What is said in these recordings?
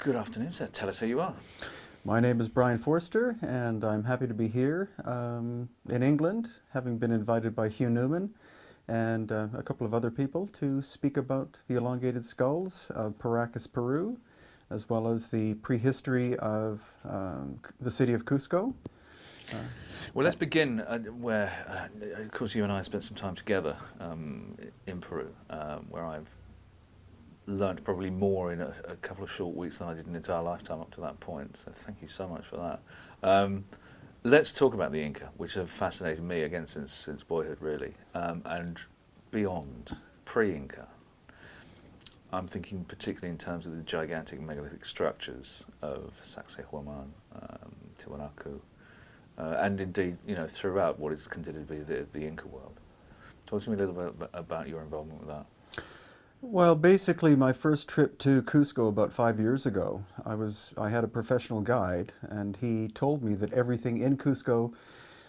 Good afternoon, sir. Tell us who you are. My name is Brien Foerster, and I'm happy to be here in England, having been invited by Hugh Newman and a couple of other people to speak about the elongated skulls of Paracas, Peru, as well as the prehistory of the city of Cusco. Well, let's begin where, of course, you and I spent some time together in Peru, where I've learned probably more in a couple of short weeks than I did an entire lifetime up to that point. So thank you so much for that. Let's talk about the Inca, which have fascinated me again since boyhood, really, and beyond, pre-Inca. I'm thinking particularly in terms of the gigantic megalithic structures of Sacsayhuaman, Tiwanaku, and indeed, throughout what is considered to be the Inca world. Talk to me a little bit about your involvement with that. Well, basically, my first trip to Cusco about 5 years ago, I had a professional guide, and he told me that everything in Cusco,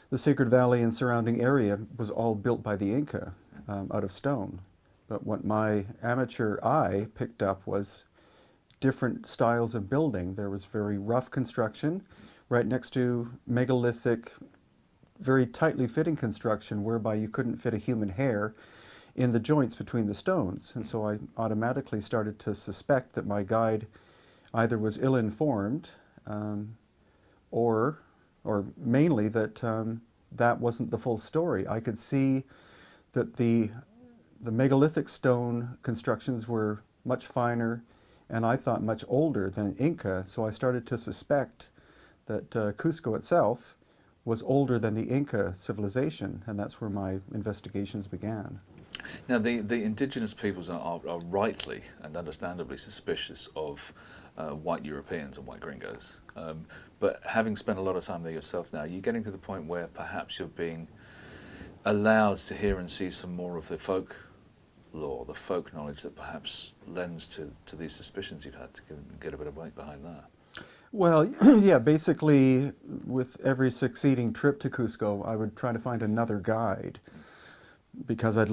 the Sacred Valley and surrounding area, was all built by the Inca out of stone. But what my amateur eye picked up was different styles of building. There was very rough construction, right next to megalithic, very tightly fitting construction, whereby you couldn't fit a human hair in the joints between the stones. And so I automatically started to suspect that my guide either was ill-informed or mainly that that wasn't the full story. I could see that the megalithic stone constructions were much finer and I thought much older than Inca, so I started to suspect that Cusco itself was older than the Inca civilization, and that's where my investigations began. Now, the indigenous peoples are rightly and understandably suspicious of white Europeans and white gringos. But having spent a lot of time there yourself now, you're getting to the point where perhaps you're being allowed to hear and see some more of the folk lore, the folk knowledge that perhaps lends to these suspicions you've had to get a bit of weight behind that. Well, yeah, basically with every succeeding trip to Cusco, I would try to find another guide, because I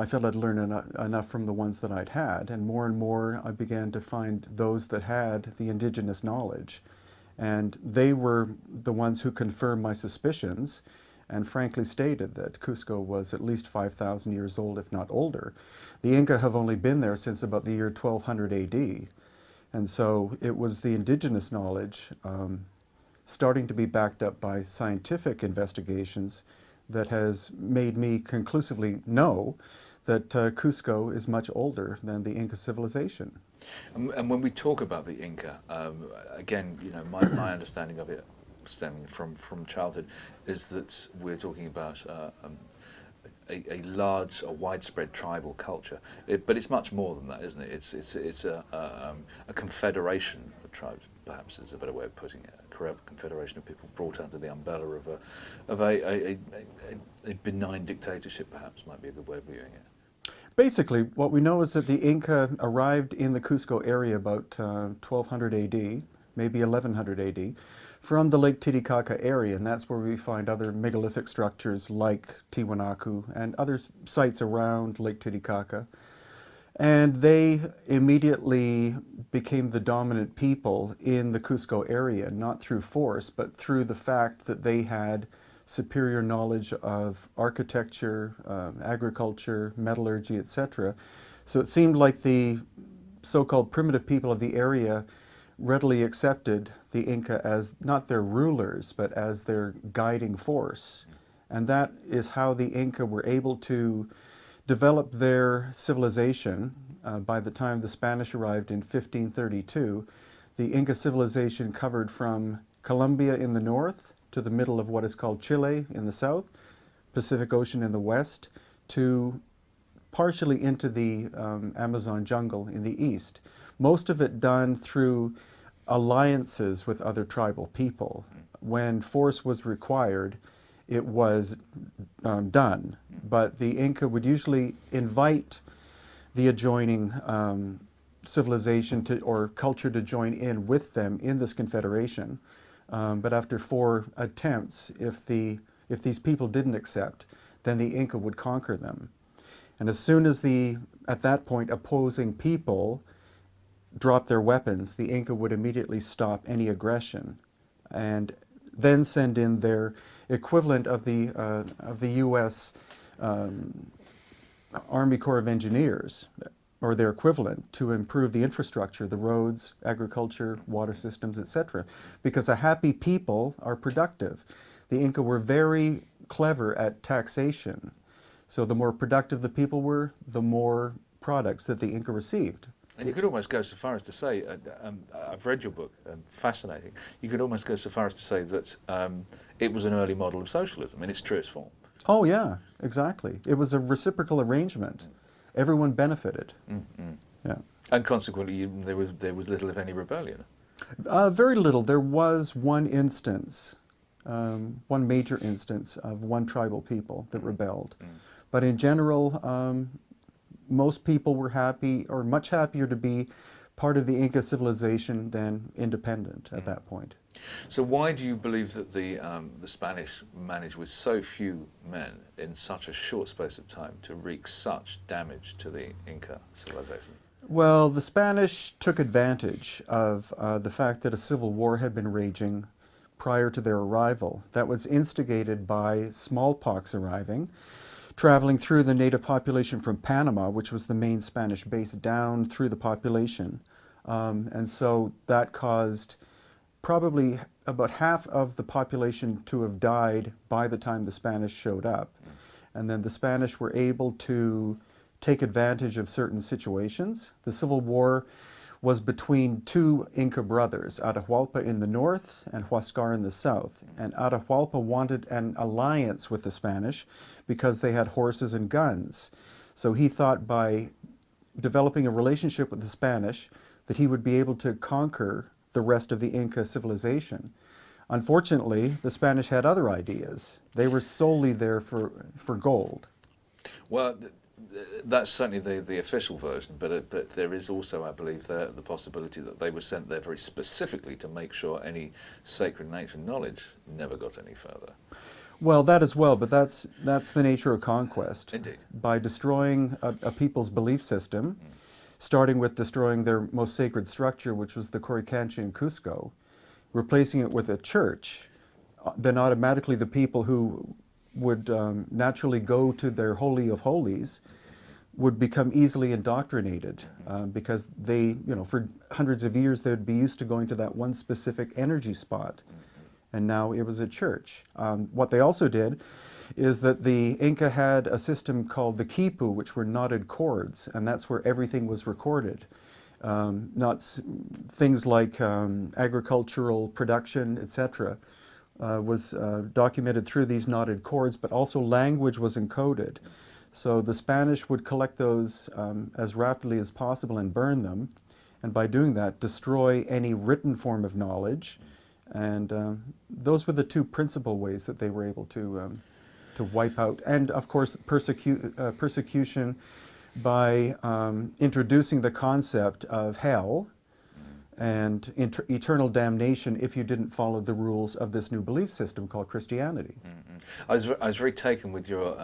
felt I'd learned enough from the ones that I'd had, and more I began to find those that had the indigenous knowledge. And they were the ones who confirmed my suspicions and frankly stated that Cusco was at least 5,000 years old, if not older. The Inca have only been there since about the year 1200 AD. And so it was the indigenous knowledge starting to be backed up by scientific investigations that has made me conclusively know that Cusco is much older than the Inca civilization. And when we talk about the Inca, again, my understanding of it, stemming from childhood, is that we're talking about a large, widespread tribal culture. But it's much more than that, isn't it? It's a confederation of tribes, perhaps is a better way of putting it. A confederation of people brought under the umbrella of a benign dictatorship, perhaps, might be a good way of viewing it. Basically, what we know is that the Inca arrived in the Cusco area about 1200 AD, maybe 1100 AD, from the Lake Titicaca area, and that's where we find other megalithic structures like Tiwanaku and other sites around Lake Titicaca. And they immediately became the dominant people in the Cusco area, not through force, but through the fact that they had superior knowledge of architecture, agriculture, metallurgy, etc. So it seemed like the so-called primitive people of the area readily accepted the Inca as not their rulers, but as their guiding force. And that is how the Inca were able to develop their civilization. By the time the Spanish arrived in 1532, the Inca civilization covered from Colombia in the north to the middle of what is called Chile in the south, Pacific Ocean in the west, to partially into the Amazon jungle in the east. Most of it done through alliances with other tribal people. When force was required, it was done. But the Inca would usually invite the adjoining civilization or culture to join in with them in this confederation. But after 4 attempts, if these people didn't accept, then the Inca would conquer them. And as soon as at that point, opposing people dropped their weapons, the Inca would immediately stop any aggression, and then send in their equivalent of the U.S. Army Corps of Engineers, or their equivalent, to improve the infrastructure, the roads, agriculture, water systems, etc. Because a happy people are productive. The Inca were very clever at taxation. So the more productive the people were, the more products that the Inca received. And you could almost go so far as to say, I've read your book, fascinating. You could almost go so far as to say that it was an early model of socialism in its truest form. Oh yeah, exactly. It was a reciprocal arrangement. Everyone benefited. Mm-hmm. Yeah. And consequently, there was little, if any, rebellion. Very little. There was one instance, one major instance of one tribal people that rebelled. Mm. But in general, most people were happy, or much happier to be part of the Inca civilization than independent at that point. So why do you believe that the Spanish managed, with so few men in such a short space of time, to wreak such damage to the Inca civilization? Well, the Spanish took advantage of the fact that a civil war had been raging prior to their arrival. That was instigated by smallpox arriving, traveling through the native population from Panama, which was the main Spanish base, down through the population. And so that caused probably about half of the population to have died by the time the Spanish showed up. And then the Spanish were able to take advantage of certain situations. The Civil War was between two Inca brothers, Atahualpa in the north and Huascar in the south. And Atahualpa wanted an alliance with the Spanish because they had horses and guns. So he thought by developing a relationship with the Spanish that he would be able to conquer the rest of the Inca civilization. Unfortunately, the Spanish had other ideas. They were solely there for gold. Well, that's certainly the official version, but there is also, I believe, the possibility that they were sent there very specifically to make sure any sacred ancient knowledge never got any further. Well, that as well, but that's the nature of conquest. Indeed. By destroying a people's belief system, starting with destroying their most sacred structure, which was the Coricancha in Cusco, replacing it with a church, then automatically the people who would naturally go to their Holy of Holies would become easily indoctrinated because they, for hundreds of years they'd be used to going to that one specific energy spot. And now it was a church. What they also did is that the Inca had a system called the quipu, which were knotted cords, and that's where everything was recorded. Things like agricultural production, etc., was documented through these knotted cords, but also language was encoded. So the Spanish would collect those as rapidly as possible and burn them, and by doing that, destroy any written form of knowledge. And those were the two principal ways that they were able to wipe out. And of course, persecution by introducing the concept of hell and eternal damnation if you didn't follow the rules of this new belief system called Christianity. I was very taken with your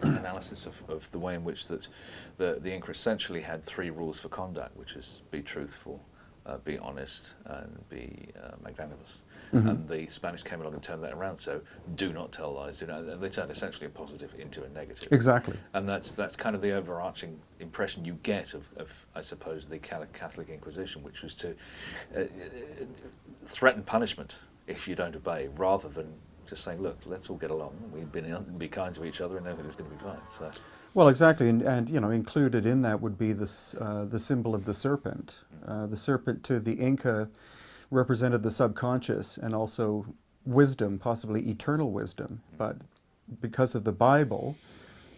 analysis of the way in which that the Inca essentially had three rules for conduct, which is be truthful, be honest, and be magnanimous. And the Spanish came along and turned that around. So do not tell lies. They turned essentially a positive into a negative. Exactly. And that's kind of the overarching impression you get of I suppose, the Catholic Inquisition, which was to threaten punishment if you don't obey, rather than just saying, look, let's all get along. We've be kind to each other, and everything's going to be fine. So. Well, exactly, and included in that would be this the symbol of the serpent. The serpent to the Inca represented the subconscious and also wisdom, possibly eternal wisdom. But because of the Bible,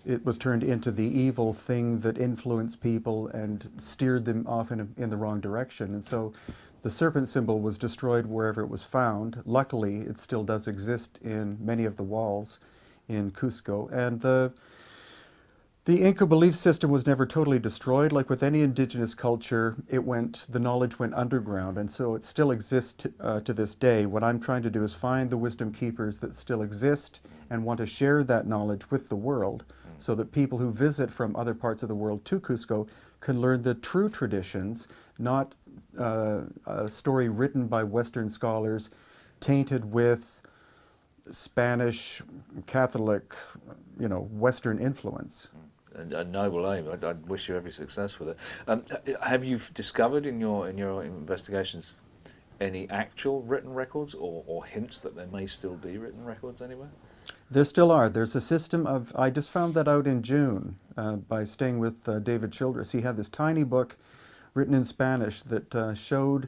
it was turned into the evil thing that influenced people and steered them off in the wrong direction. And so the serpent symbol was destroyed wherever it was found. Luckily, it still does exist in many of the walls in Cusco. And the Inca belief system was never totally destroyed. Like with any indigenous culture, the knowledge went underground, and so it still exists to this day. What I'm trying to do is find the wisdom keepers that still exist and want to share that knowledge with the world so that people who visit from other parts of the world to Cusco can learn the true traditions, not a story written by Western scholars tainted with Spanish, Catholic, Western influence. A noble aim. I wish you every success with it. Have you discovered in your investigations any actual written records or hints that there may still be written records anywhere? There still are. There's a system of, I just found that out in June by staying with David Childress. He had this tiny book written in Spanish that showed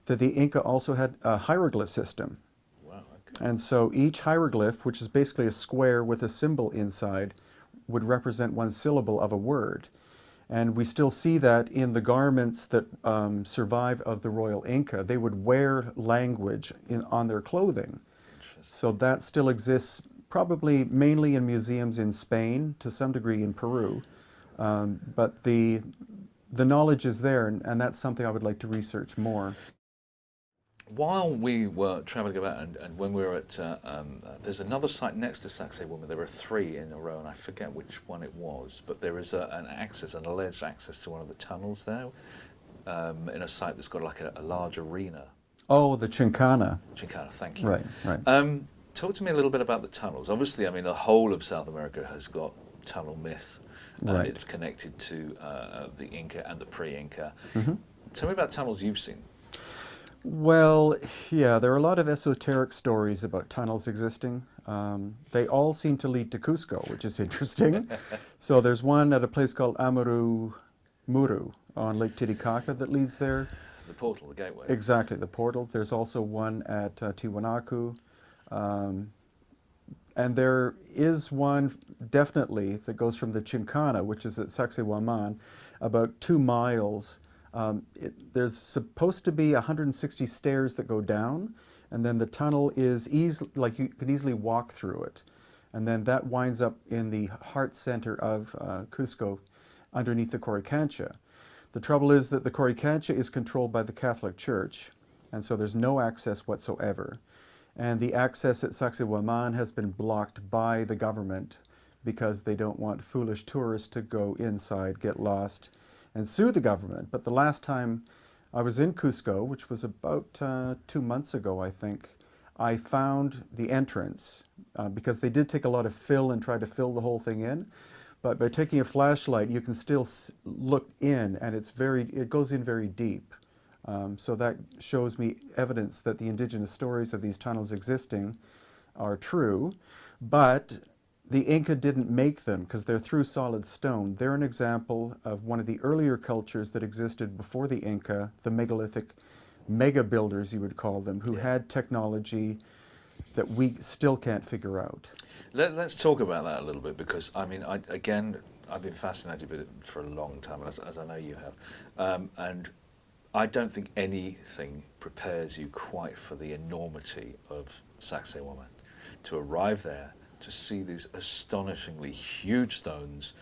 that the Inca also had a hieroglyph system. Wow, okay. And so each hieroglyph, which is basically a square with a symbol inside, would represent one syllable of a word. And we still see that in the garments that survive of the royal Inca. They would wear language on their clothing. So that still exists probably mainly in museums in Spain, to some degree in Peru. But the knowledge is there, and that's something I would like to research more. While we were travelling about, and when we were at, there's another site next to Sacsayhuamán. There are 3 in a row, and I forget which one it was, but there is an alleged access to one of the tunnels there, in a site that's got like a large arena. Oh, the Chincana. Chincana, thank you. Right. Talk to me a little bit about the tunnels. Obviously, I mean, the whole of South America has got tunnel myth. Right. It's connected to the Inca and the pre-Inca. Mm-hmm. Tell me about tunnels you've seen. Well, yeah, there are a lot of esoteric stories about tunnels existing. They all seem to lead to Cusco, which is interesting. So there's one at a place called Amaru Muru on Lake Titicaca that leads there. The portal, the gateway. Exactly, the portal. There's also one at Tiwanaku. And there is one definitely that goes from the Chincana, which is at Sacsayhuamán, about 2 miles. There's supposed to be 160 stairs that go down, and then the tunnel is easy, like you can easily walk through it. And then that winds up in the heart center of Cusco, underneath the Coricancha. The trouble is that the Coricancha is controlled by the Catholic Church, and so there's no access whatsoever. And the access at Sacsayhuamán has been blocked by the government because they don't want foolish tourists to go inside, get lost, and sue the government. But the last time I was in Cusco, which was about 2 months ago, I think, I found the entrance because they did take a lot of fill and try to fill the whole thing in. But by taking a flashlight, you can still look in, and it goes in very deep. So that shows me evidence that the indigenous stories of these tunnels existing are true, but the Inca didn't make them because they're through solid stone. They're an example of one of the earlier cultures that existed before the Inca, the megalithic mega builders, you would call them, who had technology that we still can't figure out. Let's talk about that a little bit, because I mean, I've been fascinated with it for a long time, as I know you have, and I don't think anything prepares you quite for the enormity of Sacsayhuamán. To arrive there, to see these astonishingly huge stones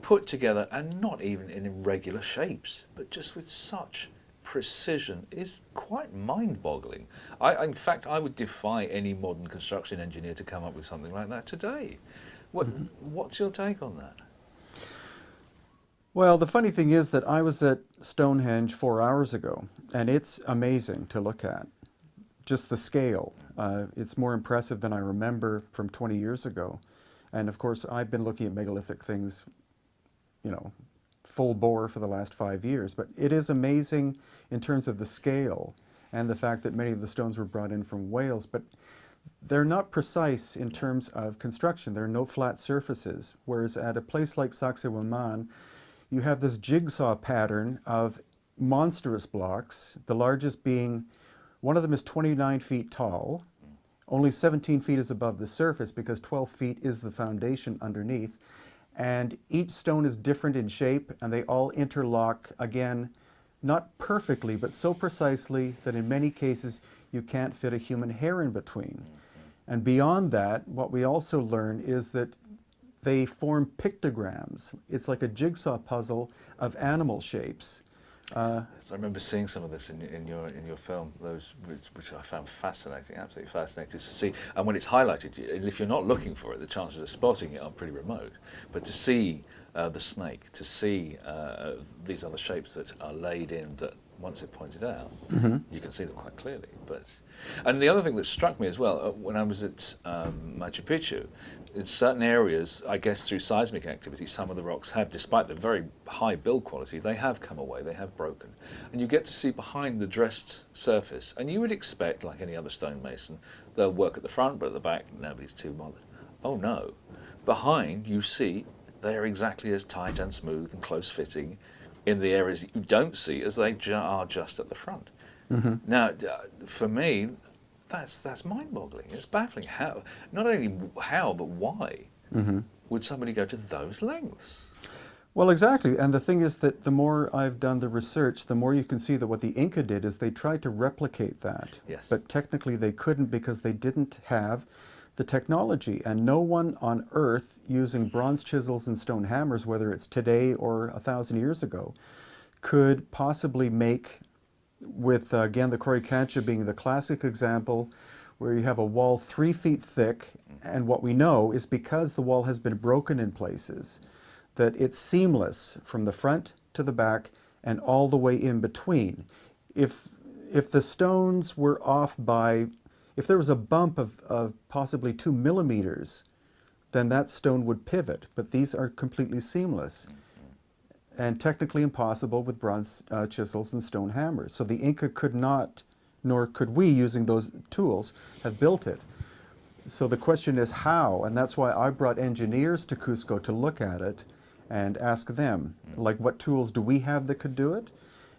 put together, and not even in irregular shapes, but just with such precision, is quite mind-boggling. In fact, I would defy any modern construction engineer to come up with something like that today. What's your take on that? Well, the funny thing is that I was at Stonehenge 4 hours ago, and it's amazing to look at. Just the scale. It's more impressive than I remember from 20 years ago. And of course, I've been looking at megalithic things, full bore for the last 5 years. But it is amazing in terms of the scale and the fact that many of the stones were brought in from Wales. But they're not precise in terms of construction. There are no flat surfaces. Whereas at a place like Sacsayhuamán, you have this jigsaw pattern of monstrous blocks, the largest being, one of them is 29 feet tall, only 17 feet is above the surface because 12 feet is the foundation underneath, and each stone is different in shape, and they all interlock, again, not perfectly, but so precisely that in many cases you can't fit a human hair in between. And beyond that, what we also learn is that they form pictograms. It's like a jigsaw puzzle of animal shapes. So I remember seeing some of this in your film, those which I found fascinating, absolutely fascinating to see. And when it's highlighted, and if you're not looking for it, the chances of spotting it are pretty remote. But to see the snake, to see these other shapes that are laid in, that once they're pointed out, you can see them quite clearly. And the other thing that struck me as well, when I was at Machu Picchu, in certain areas, I guess through seismic activity, some of the rocks have, despite the very high build quality, they have come away, they have broken. And you get to see behind the dressed surface, and you would expect, like any other stonemason, they'll work at the front, but at the back, nobody's too bothered. Oh no. Behind, you see they're exactly as tight and smooth and close-fitting in the areas that you don't see as they are just at the front. Now, for me, that's mind-boggling. It's baffling. How, not only how, but why would somebody go to those lengths? Well, exactly. And the thing is that the more I've done the research, the more you can see that what the Inca did is they tried to replicate that. Yes. But technically they couldn't because they didn't have the technology. And no one on Earth using bronze chisels and stone hammers, whether it's today or 1,000 years ago, could possibly make, with again the Coricancha being the classic example, where you have a wall 3 feet thick, and what we know is because the wall has been broken in places, that it's seamless from the front to the back and all the way in between. If the stones were off by, if there was a bump of possibly 2 millimeters, then that stone would pivot, but these are completely seamless. And technically impossible with bronze chisels and stone hammers. So the Inca could not, nor could we, using those tools, have built it. So the question is how, and that's why I brought engineers to Cusco to look at it and ask them, like, what tools do we have that could do it?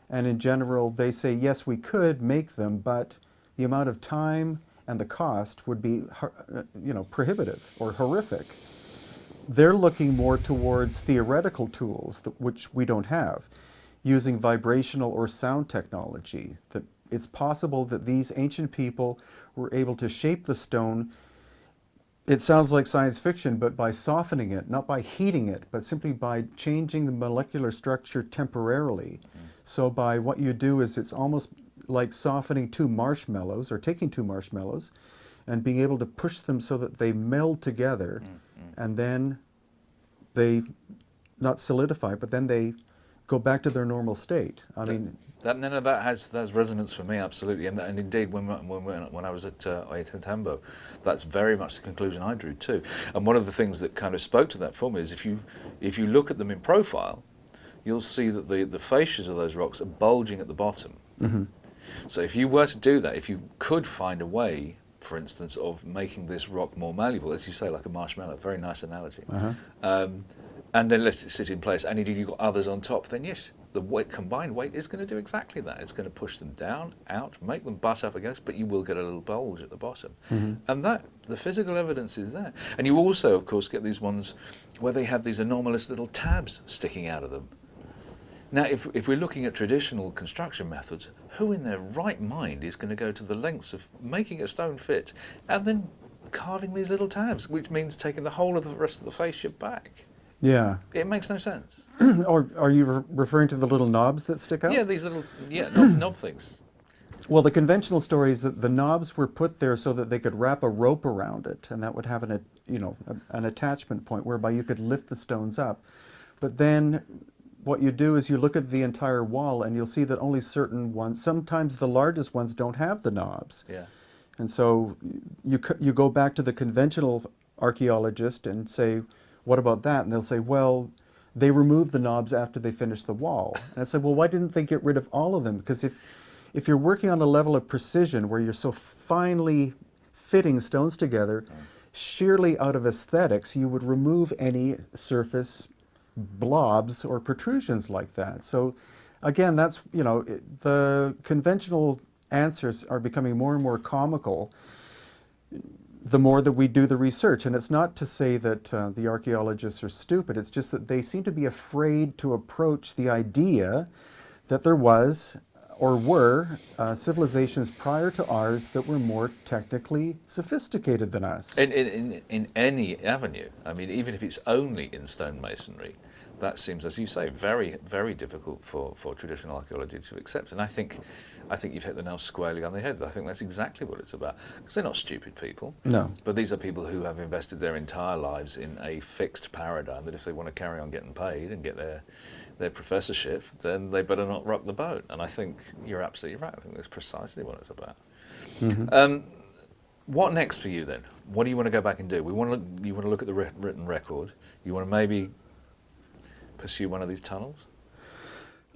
And in general, they say, yes, we could make them, but the amount of time and the cost would be, prohibitive or horrific. They're looking more towards theoretical tools, which we don't have, using vibrational or sound technology. That it's possible that these ancient people were able to shape the stone. It sounds like science fiction, but by softening it, not by heating it, but simply by changing the molecular structure temporarily. So by what you do is it's almost like softening 2 marshmallows, or taking 2 marshmallows, and being able to push them so that they meld together, and then they not solidify, but then they go back to their normal state. I mean, that has resonance for me, absolutely, and indeed when I was at Ollantaytambo, that's very much the conclusion I drew too. And one of the things that kind of spoke to that for me is if you look at them in profile, you'll see that the fascias of those rocks are bulging at the bottom. So if you were to do that, if you could find a way, for instance, of making this rock more malleable, as you say, like a marshmallow, very nice analogy, and then let it sit in place, and indeed you've got others on top, then yes, the combined weight is going to do exactly that. It's going to push them down, out, make them butt up against, but you will get a little bulge at the bottom. And that, the physical evidence is there. And you also, of course, get these ones where they have these anomalous little tabs sticking out of them. Now, if we're looking at traditional construction methods, who in their right mind is going to go to the lengths of making a stone fit and then carving these little tabs, which means taking the whole of the rest of the fascia back? Yeah. It makes no sense. Or are you referring to the little knobs that stick out? Yeah, these little knob things. Well, the conventional story is that the knobs were put there so that they could wrap a rope around it, and that would have an attachment point whereby you could lift the stones up. But then what you do is you look at the entire wall and you'll see that only certain ones, sometimes the largest ones, don't have the knobs. Yeah. And so you go back to the conventional archaeologist and say, what about that? And they'll say, well, they removed the knobs after they finished the wall. And I say, well, why didn't they get rid of all of them? Because if you're working on a level of precision where you're so finely fitting stones together, sheerly out of aesthetics, you would remove any surface blobs or protrusions like that. So again, that's, the conventional answers are becoming more and more comical the more that we do the research. And it's not to say that the archaeologists are stupid, it's just that they seem to be afraid to approach the idea that there was or were civilizations prior to ours that were more technically sophisticated than us. In any avenue, I mean, even if it's only in stonemasonry, that seems, as you say, very, very difficult for traditional archaeology to accept. And I think you've hit the nail squarely on the head. I think that's exactly what it's about. Because they're not stupid people. No. But these are people who have invested their entire lives in a fixed paradigm that if they want to carry on getting paid and get their professorship, then they better not rock the boat. And I think you're absolutely right. I think that's precisely what it's about. Mm-hmm. What next for you then? What do you want to go back and do? You want to look at the written record. You want to maybe pursue one of these tunnels?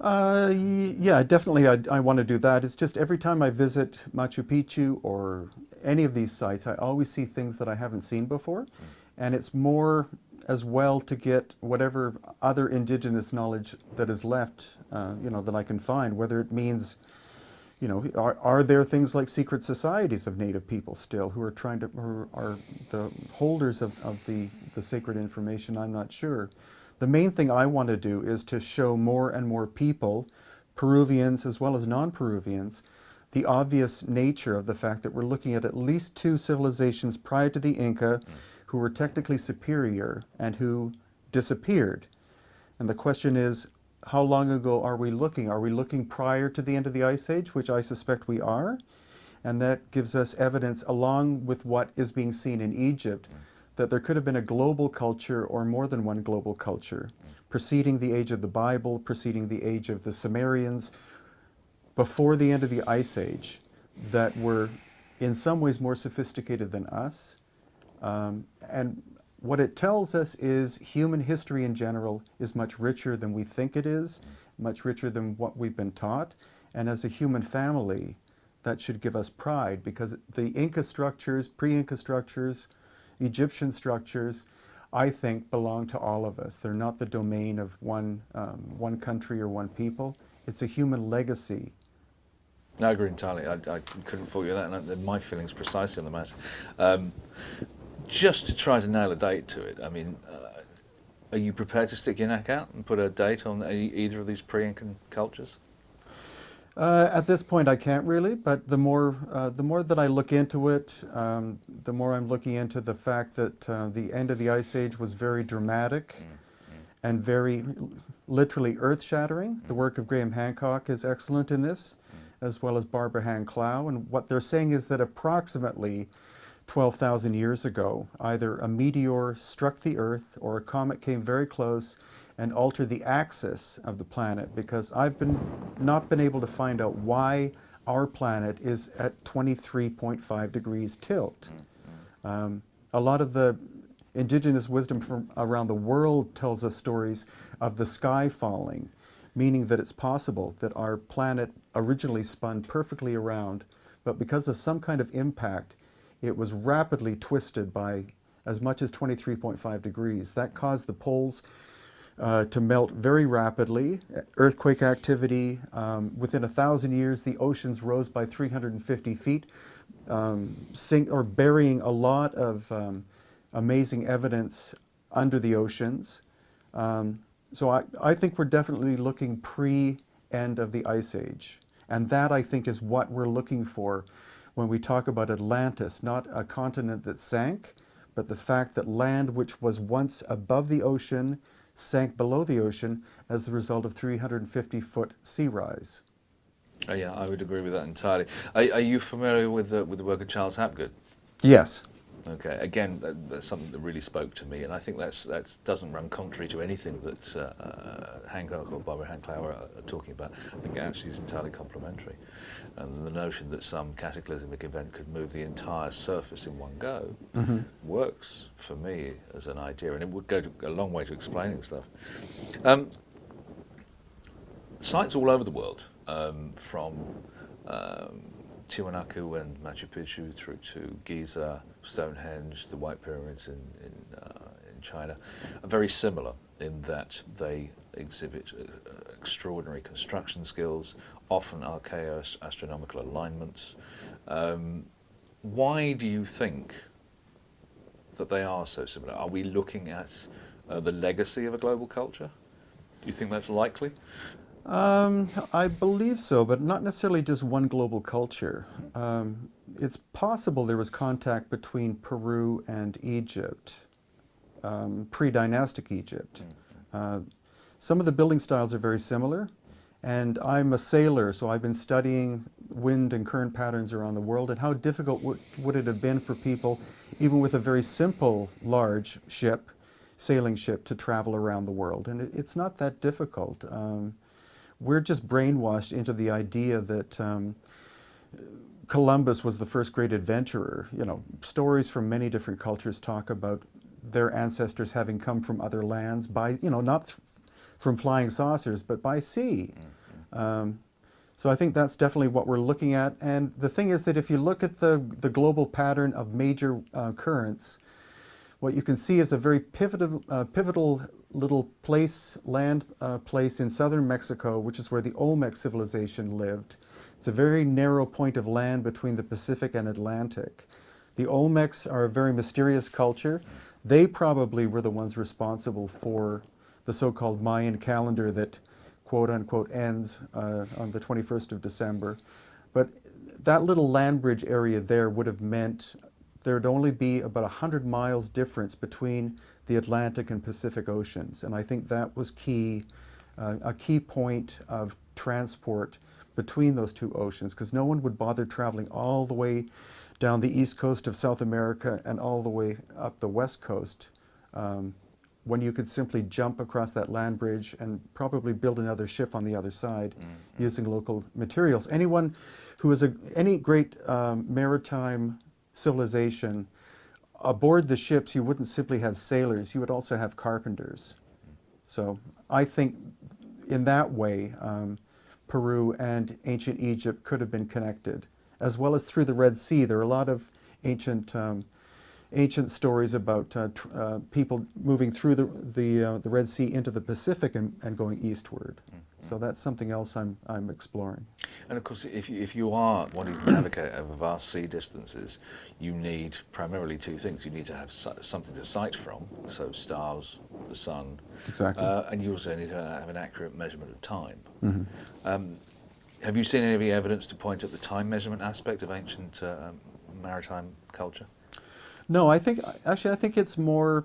Yeah, definitely I want to do that. It's just every time I visit Machu Picchu or any of these sites, I always see things that I haven't seen before. And it's more as well to get whatever other indigenous knowledge that is left, that I can find, whether it means, are there things like secret societies of Native people still who are who are the holders of the sacred information? I'm not sure. The main thing I want to do is to show more and more people, Peruvians as well as non-Peruvians, the obvious nature of the fact that we're looking at least two civilizations prior to the Inca who were technically superior and who disappeared. And the question is, how long ago are we looking? Are we looking prior to the end of the Ice Age, which I suspect we are? And that gives us evidence, along with what is being seen in Egypt, that there could have been a global culture or more than one global culture, preceding the age of the Bible, preceding the age of the Sumerians, before the end of the Ice Age, that were in some ways more sophisticated than us. And what it tells us is human history in general is much richer than we think it is, much richer than what we've been taught. And as a human family, that should give us pride, because the Inca structures, pre-Inca structures, Egyptian structures, I think belong to all of us. They're not the domain of one country or one people. It's a human legacy. I agree entirely. I couldn't fault you with that, and my feelings precisely on the matter. Just to try to nail a date to it, I mean, are you prepared to stick your neck out and put a date on either of these pre-Incan cultures? At this point, I can't really, but the more that I look into it, the more I'm looking into the fact that the end of the Ice Age was very dramatic and very literally earth-shattering. The work of Graham Hancock is excellent in this, as well as Barbara Han-Clow. And what they're saying is that approximately 12,000 years ago, either a meteor struck the Earth or a comet came very close and alter the axis of the planet, because I've not been able to find out why our planet is at 23.5 degrees tilt. A lot of the indigenous wisdom from around the world tells us stories of the sky falling, meaning that it's possible that our planet originally spun perfectly around, but because of some kind of impact, it was rapidly twisted by as much as 23.5 degrees. That caused the poles to melt very rapidly, earthquake activity. Within 1,000 years, the oceans rose by 350 feet, burying a lot of amazing evidence under the oceans. So I think we're definitely looking pre-end of the Ice Age. And that, I think, is what we're looking for when we talk about Atlantis, not a continent that sank, but the fact that land which was once above the ocean sank below the ocean as a result of 350-foot sea rise. Oh, yeah, I would agree with that entirely. Are you familiar with the work of Charles Hapgood? Yes. Okay, again, that's something that really spoke to me, and I think that doesn't run contrary to anything that Hancock or Barbara Han-Clow are talking about. I think it actually is entirely complementary. And the notion that some cataclysmic event could move the entire surface in one go works for me as an idea, and it would go a long way to explaining stuff. Sites all over the world, from Tiwanaku and Machu Picchu through to Giza, Stonehenge, the White Pyramids in China, are very similar in that they exhibit extraordinary construction skills, often archaic astronomical alignments. Why do you think that they are so similar? Are we looking at the legacy of a global culture? Do you think that's likely? I believe so, but not necessarily just one global culture. It's possible there was contact between Peru and Egypt, pre-dynastic Egypt. Some of the building styles are very similar, and I'm a sailor, so I've been studying wind and current patterns around the world, and how difficult would it have been for people, even with a very simple large ship, sailing ship, to travel around the world. And it's not that difficult. We're just brainwashed into the idea that Columbus was the first great adventurer. You know, stories from many different cultures talk about their ancestors having come from other lands by, you know, not from flying saucers, but by sea. So I think that's definitely what we're looking at. And the thing is that if you look at the global pattern of major currents, what you can see is a very pivotal little land place in southern Mexico, which is where the Olmec civilization lived. It's a very narrow point of land between the Pacific and Atlantic. The Olmecs are a very mysterious culture. They probably were the ones responsible for the so-called Mayan calendar that, quote unquote, ends on the 21st of December. But that little land bridge area there would have meant there'd only be about 100 miles difference between the Atlantic and Pacific Oceans. And I think that was key, a key point of transport between those two oceans, because no one would bother traveling all the way down the east coast of South America and all the way up the west coast, when you could simply jump across that land bridge and probably build another ship on the other side using local materials. Anyone who is any great maritime civilization, aboard the ships you wouldn't simply have sailors, you would also have carpenters. So I think in that way Peru and ancient Egypt could have been connected, as well as through the Red Sea. There are a lot of ancient stories about people moving through the Red Sea into the Pacific and going eastward. So that's something else I'm exploring. And of course, if you are wanting to navigate over vast sea distances, you need primarily two things. You need to have something to sight from, so stars, the sun. Exactly. And you also need to have an accurate measurement of time. Have you seen any evidence to point at the time measurement aspect of ancient maritime culture? No, I think it's more,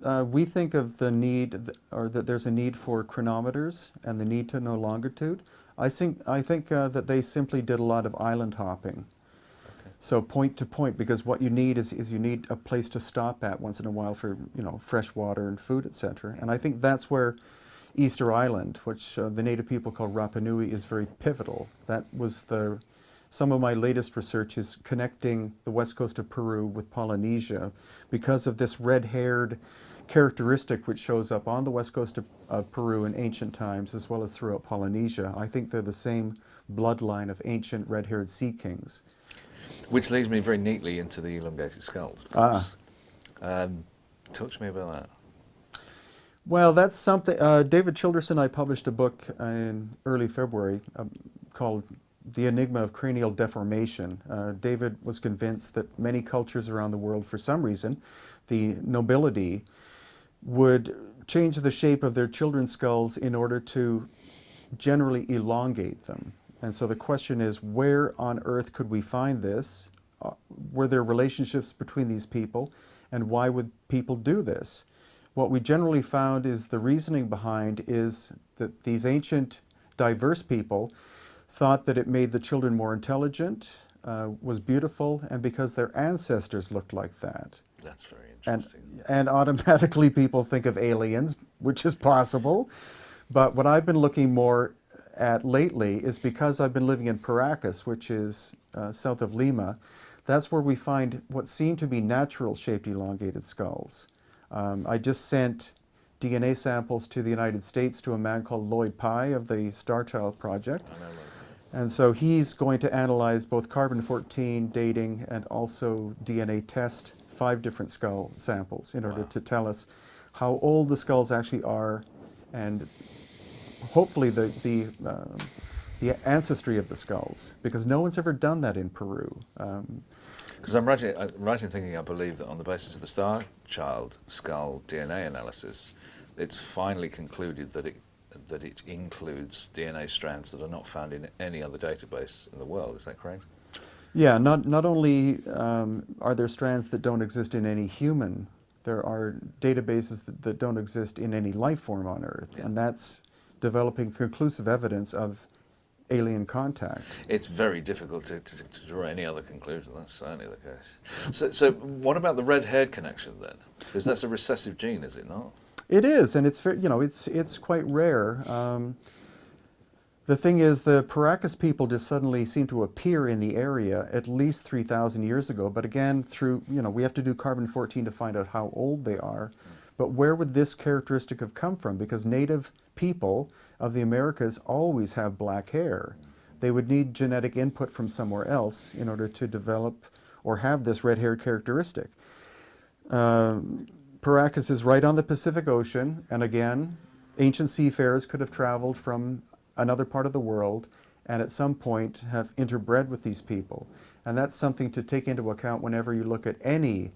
we think of the need, or that there's a need for chronometers and the need to know longitude. I think that they simply did a lot of island hopping. Okay. So point to point, because what you need is you need a place to stop at once in a while for, you know, fresh water and food, etc. And I think that's where Easter Island, which the native people call Rapa Nui, is very pivotal. That was some of my latest research is connecting the west coast of Peru with Polynesia because of this red-haired characteristic which shows up on the west coast of Peru in ancient times as well as throughout Polynesia. I think they're the same bloodline of ancient red-haired sea kings. Which leads me very neatly into the elongated skulls. Talk to me about that. Well, that's something, David Childerson and I published a book in early February called The Enigma of Cranial Deformation. David was convinced that many cultures around the world, for some reason, the nobility would change the shape of their children's skulls in order to generally elongate them. And so the question is, where on earth could we find this? Were there relationships between these people? And why would people do this? What we generally found is the reasoning behind is that these ancient diverse people thought that it made the children more intelligent, was beautiful, and because their ancestors looked like that. That's very interesting. And automatically people think of aliens, which is possible. But what I've been looking more at lately is because I've been living in Paracas, which is south of Lima, that's where we find what seem to be natural-shaped elongated skulls. I just sent DNA samples to the United States to a man called Lloyd Pye of the Star Child Project. And so he's going to analyze both carbon-14 dating and also DNA test 5 different skull samples in order to tell us how old the skulls actually are and hopefully the ancestry of the skulls, because no one's ever done that in Peru. Because I'm right in thinking, I believe that on the basis of the Star Child skull DNA analysis, it's finally concluded that it includes DNA strands that are not found in any other database in the world. Is that correct? Yeah, not only are there strands that don't exist in any human There are databases that don't exist in any life form on Earth, Yeah. and that's developing conclusive evidence of alien contact. It's very difficult to draw any other conclusion. That's certainly the case. So what about the red-haired connection then? Because that's a recessive gene, is it not? It is, and it's quite rare. The thing is, the Paracas people just suddenly seem to appear in the area at least 3,000 years ago. But again, we have to do carbon-14 to find out how old they are. But where would this characteristic have come from? Because native people of the Americas always have black hair. They would need genetic input from somewhere else in order to develop or have this red-haired characteristic. Paracas is right on the Pacific Ocean, and again, ancient seafarers could have traveled from another part of the world and at some point have interbred with these people. And that's something to take into account whenever you look at any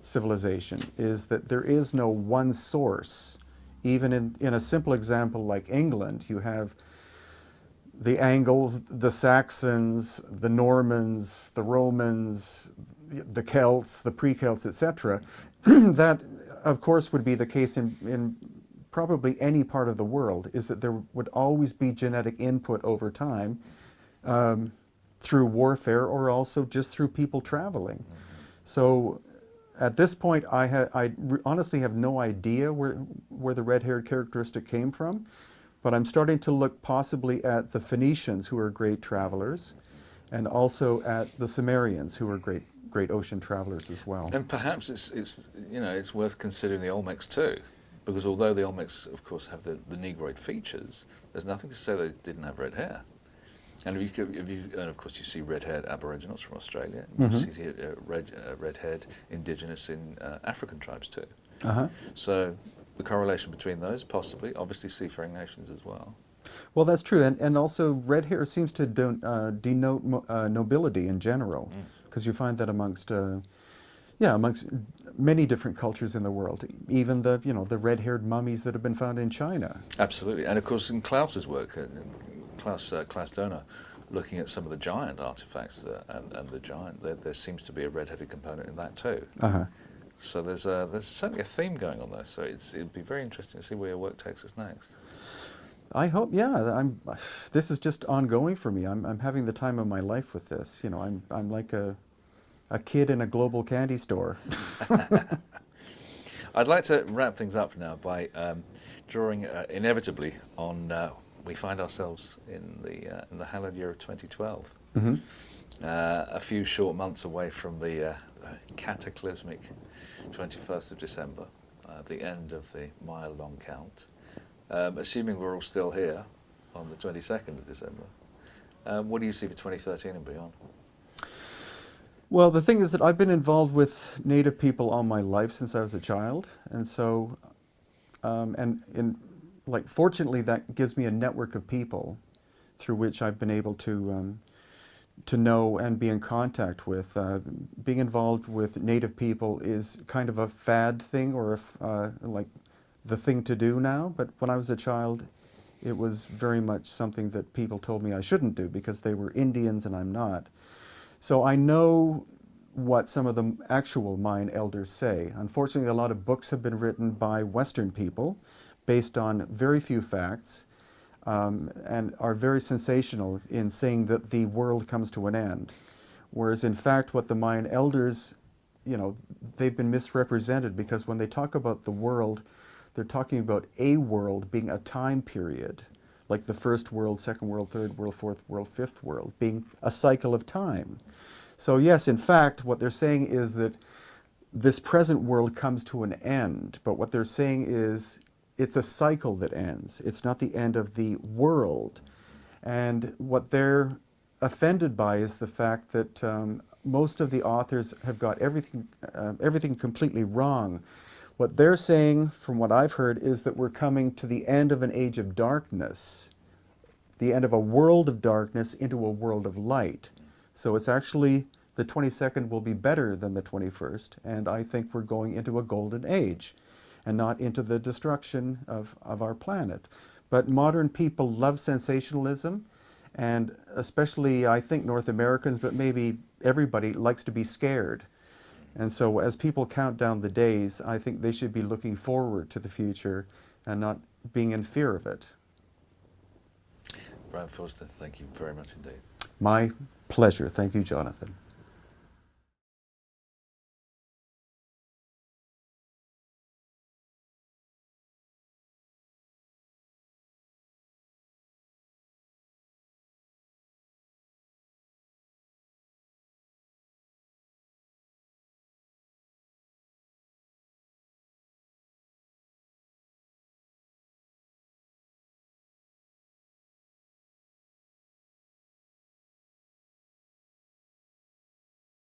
civilization, is that there is no one source. Even in a simple example like England, you have the Angles, the Saxons, the Normans, the Romans, the Celts, the pre-Celts, etc. That, of course, would be the case in probably any part of the world, is that there would always be genetic input over time through warfare or also just through people traveling. So at this point, I honestly have no idea where the red-haired characteristic came from, but I'm starting to look possibly at the Phoenicians, who are great travelers, and also at the Sumerians, who are great ocean travelers as well. And perhaps it's worth considering the Olmecs too, because although the Olmecs, of course, have the Negroid features, there's nothing to say they didn't have red hair. And and of course, you see red-haired Aboriginals from Australia. You see red-haired indigenous in African tribes too. So the correlation between those, possibly, obviously seafaring nations as well. Well, that's true, and also red hair seems to denote nobility in general, because you find that amongst many different cultures in the world, even the red-haired mummies that have been found in China. Absolutely, and of course in Klaus's work, Klaus Donner, looking at some of the giant artifacts and the giant, there seems to be a red-headed component in that too. So there's certainly a theme going on there. So it'd be very interesting to see where your work takes us next. I hope, this is just ongoing for me. I'm having the time of my life with this. I'm like a kid in a global candy store. I'd like to wrap things up now by drawing inevitably on. We find ourselves in the hallowed year of 2012. A few short months away from the cataclysmic 21st of December, the end of the mile-long count. Assuming we're all still here on the 22nd of December, what do you see for 2013 and beyond? Well, the thing is that I've been involved with Native people all my life since I was a child, and so, fortunately, that gives me a network of people through which I've been able to know and be in contact with. Being involved with Native people is kind of a fad thing, or like the thing to do now, but when I was a child, it was very much something that people told me I shouldn't do because they were Indians and I'm not. So I know what some of the actual Mayan elders say. Unfortunately, a lot of books have been written by Western people based on very few facts, and are very sensational in saying that the world comes to an end. Whereas in fact, what the Mayan elders, they've been misrepresented, because when they talk about the world, they're talking about a world being a time period, like the first world, second world, third world, fourth world, fifth world, being a cycle of time. So yes, in fact, what they're saying is that this present world comes to an end, but what they're saying is it's a cycle that ends. It's not the end of the world. And what they're offended by is the fact that most of the authors have got everything completely wrong. What they're saying, from what I've heard, is that we're coming to the end of an age of darkness, the end of a world of darkness into a world of light. So it's actually, the 22nd will be better than the 21st, and I think we're going into a golden age and not into the destruction of our planet. But modern people love sensationalism, and especially, I think, North Americans, but maybe everybody likes to be scared. And so as people count down the days, I think they should be looking forward to the future and not being in fear of it. Brien Foerster, thank you very much indeed. My pleasure. Thank you, Jonathan.